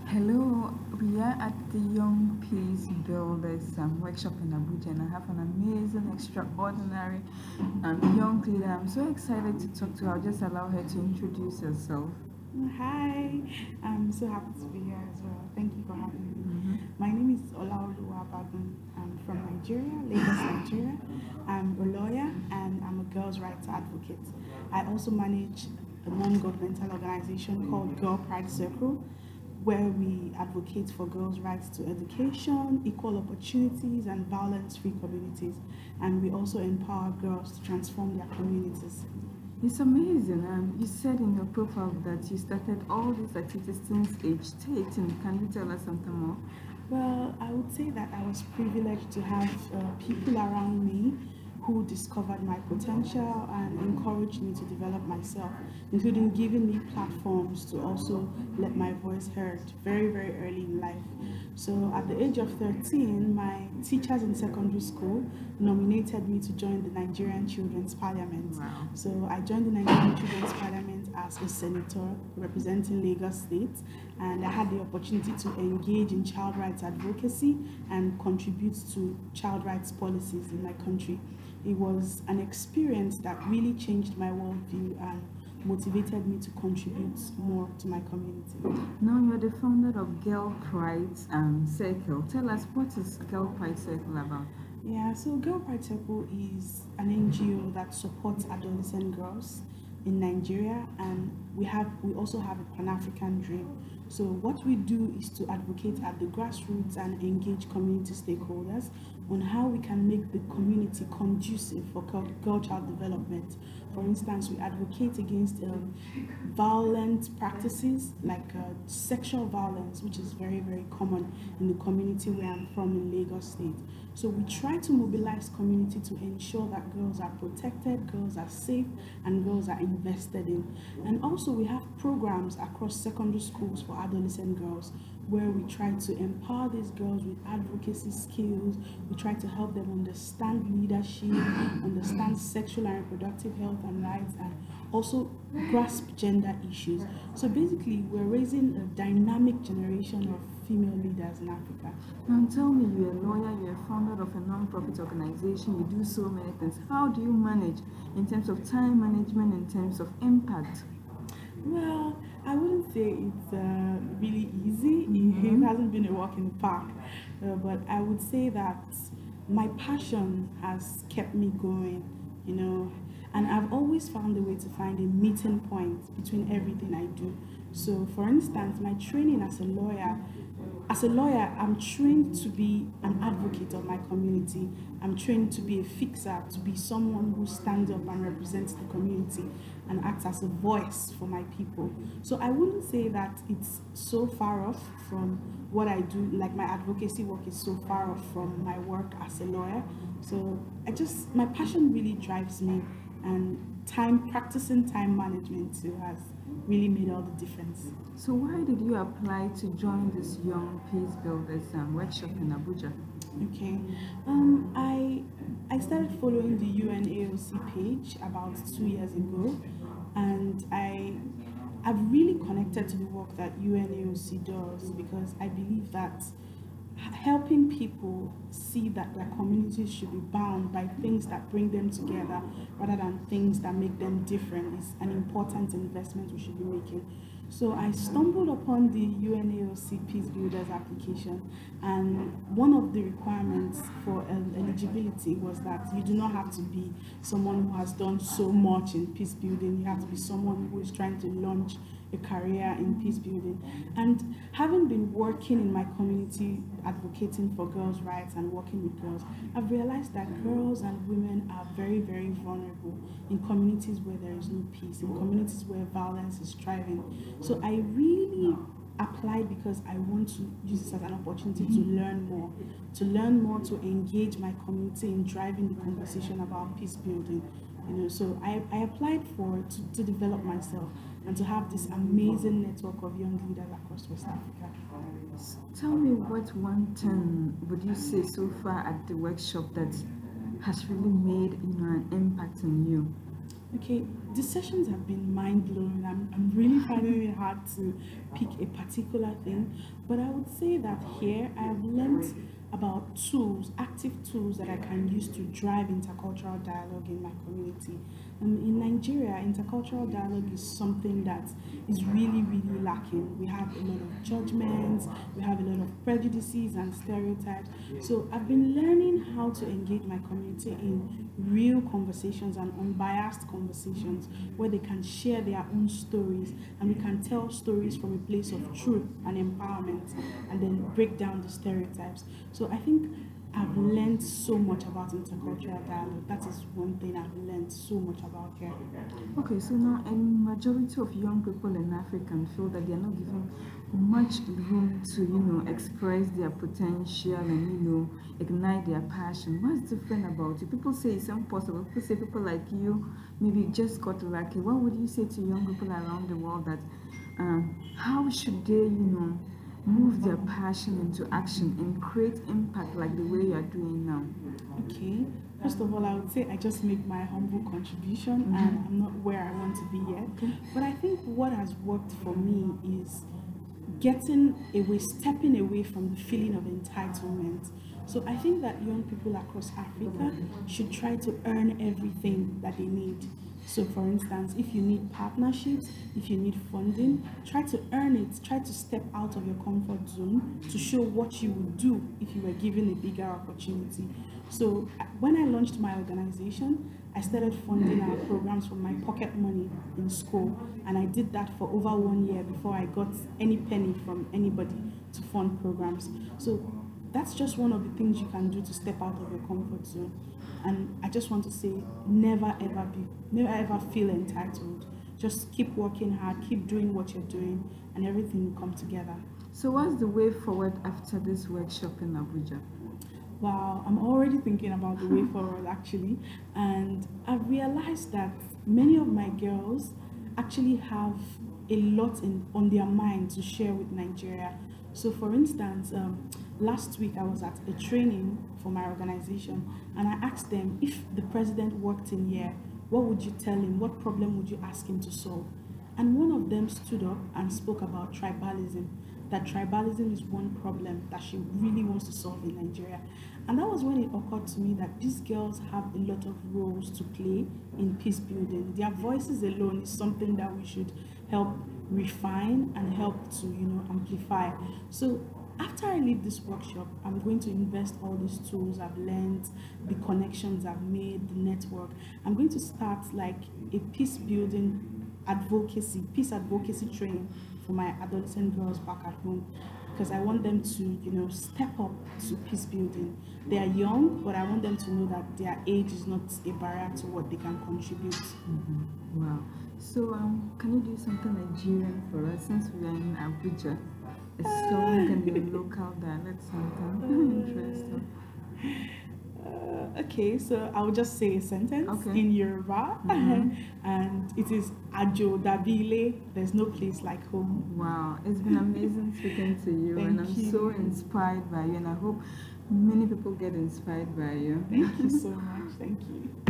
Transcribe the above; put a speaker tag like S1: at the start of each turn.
S1: Hello, we are at the Young Peace Builders workshop in Abuja, and I have an amazing, extraordinary young leader. I'm so excited to talk to her. I'll just allow her to introduce herself.
S2: Hi, I'm so happy to be here as well. Thank you for having me.
S1: Mhm.
S2: My name is Olaoluwa Abagun. I'm from Nigeria, Lagos, Nigeria. I'm a lawyer and I'm a girls' rights advocate. I also manage a non-governmental organization called Girl Pride Circle, where we advocate for girls' rights to education, equal opportunities, and violence-free communities. And we also empower girls to transform their communities.
S1: It's amazing. You said in your profile that you started all these activities since age 13. Can you tell us something more?
S2: Well, I would say that I was privileged to have people around me who discovered my potential and encouraged me to develop myself, including giving me platforms to also let my voice heard very, very early in life. So at the age of 13, my teachers in secondary school nominated me to join the Nigerian Children's Parliament.
S1: Wow.
S2: So I joined the Nigerian Children's Parliament as a senator representing Lagos State, and I had the opportunity to engage in child rights advocacy and contribute to child rights policies in my country. It was an experience that really changed my worldview and motivated me to contribute more to my community.
S1: Now you're the founder of Girl Pride Circle. Tell us, what is Girl Pride Circle about?
S2: Yeah, so Girl Pride Circle is an NGO that supports adolescent girls in Nigeria, and we also have a Pan-African dream. So what we do is to advocate at the grassroots and engage community stakeholders on how we can make the community conducive for girl child development. For instance, we advocate against violent practices like sexual violence, which is very, very common in the community where I'm from in Lagos State. So we try to mobilize community to ensure that girls are protected, girls are safe, and girls are invested in. And also we have programs across secondary schools for adolescent girls where we try to empower these girls with advocacy skills. We try to help them understand leadership, understand sexual and reproductive health and rights, and also grasp gender issues. So basically, we're raising a dynamic generation of female leaders in Africa.
S1: Now tell me, you're a lawyer, you're a founder of a non-profit organization, you do so many things. How do you manage in terms of time management, in terms of impact?
S2: Well, I wouldn't say it's really easy. It hasn't been a walk in the park. But I would say that my passion has kept me going, you know, and I've always found a way to find a meeting point between everything I do. So, for instance, my training as a lawyer, I'm trained to be an advocate of my community. I'm trained to be a fixer, to be someone who stands up and represents the community and acts as a voice for my people. So I wouldn't say that it's so far off from what I do, like my advocacy work is so far off from my work as a lawyer. So my passion really drives me, and practicing time management too has really made all the difference.
S1: So why did you apply to join this Young Peace Builders workshop in Abuja?
S2: Okay. I started following the UNAOC page about 2 years ago, and I've really connected to the work that UNAOC does because I believe that helping people see that their communities should be bound by things that bring them together rather than things that make them different is an important investment we should be making. So I stumbled upon the UNAOC Peace Builders application, and one of the requirements for eligibility was that you do not have to be someone who has done so much in peace building. You have to be someone who is trying to launch a career in peace building. And having been working in my community advocating for girls' rights and working with girls, I've realized that girls and women are very, very vulnerable in communities where there is no peace, in communities where violence is thriving. So I really applied because I want to use this as an opportunity to learn more, to engage my community in driving the conversation about peace building. So I applied to develop myself and to have this amazing network of young leaders across West Africa.
S1: Tell me, what one thing would you say so far at the workshop that has really made an impact on you?
S2: Okay, the sessions have been mind blowing. I'm really finding it hard to pick a particular thing, but I would say that here I have learnt about tools, active tools that I can use to drive intercultural dialogue in my community. In Nigeria, intercultural dialogue is something that is really, really lacking. We have a lot of judgments, we have a lot of prejudices and stereotypes. So I've been learning how to engage my community in real conversations and unbiased conversations where they can share their own stories and we can tell stories from a place of truth and empowerment and then break down the stereotypes. So I think I've learned so much about intercultural dialogue. That is one thing I've learned so much about here.
S1: Okay, so now a majority of young people in Africa feel that they are not given much room to, express their potential and, ignite their passion. What's different about it? People say it's impossible. People say people like you maybe just got lucky. What would you say to young people around the world that how should they, move their passion into action and create impact like the way you are doing now?
S2: Okay, first of all, I would say I just make my humble contribution and I'm not where I want to be yet.
S1: Okay.
S2: But I think what has worked for me is stepping away from the feeling of entitlement. So I think that young people across Africa should try to earn everything that they need. So for instance, if you need partnerships, if you need funding, try to earn it, try to step out of your comfort zone to show what you would do if you were given a bigger opportunity. So when I launched my organization, I started funding our programs from my pocket money in school, and I did that for over 1 year before I got any penny from anybody to fund programs. So that's just one of the things you can do to step out of your comfort zone. And I just want to say, never ever feel entitled. Just keep working hard, keep doing what you're doing, and everything will come together.
S1: So what's the way forward after this workshop in Abuja?
S2: Wow, I'm already thinking about the way forward actually, and I've realized that many of my girls actually have a lot on their mind to share with Nigeria. So for instance, last week I was at a training for my organization and I asked them, if the president walked in here, what would you tell him? What problem would you ask him to solve? And one of them stood up and spoke about tribalism, that tribalism is one problem that she really wants to solve in Nigeria. And that was when it occurred to me that these girls have a lot of roles to play in peace building. Their voices alone is something that we should help refine and help to, amplify. So after I leave this workshop, I'm going to invest all these tools I've learned, the connections I've made, the network. I'm going to start like a peace advocacy training for my adolescent girls back at home, because I want them to, step up to peace building. They are young, but I want them to know that their age is not a barrier to what they can contribute.
S1: Wow. So can you do something Nigerian for us since we are in Abuja? A song and a local dialect, something interesting.
S2: Okay, so I'll just say a sentence in Yoruba, and it is Ajo Dabile. There's no place like home.
S1: Wow, it's been amazing speaking to you, and I'm so inspired by you, and I hope many people get inspired by you.
S2: Thank you so much. Thank you.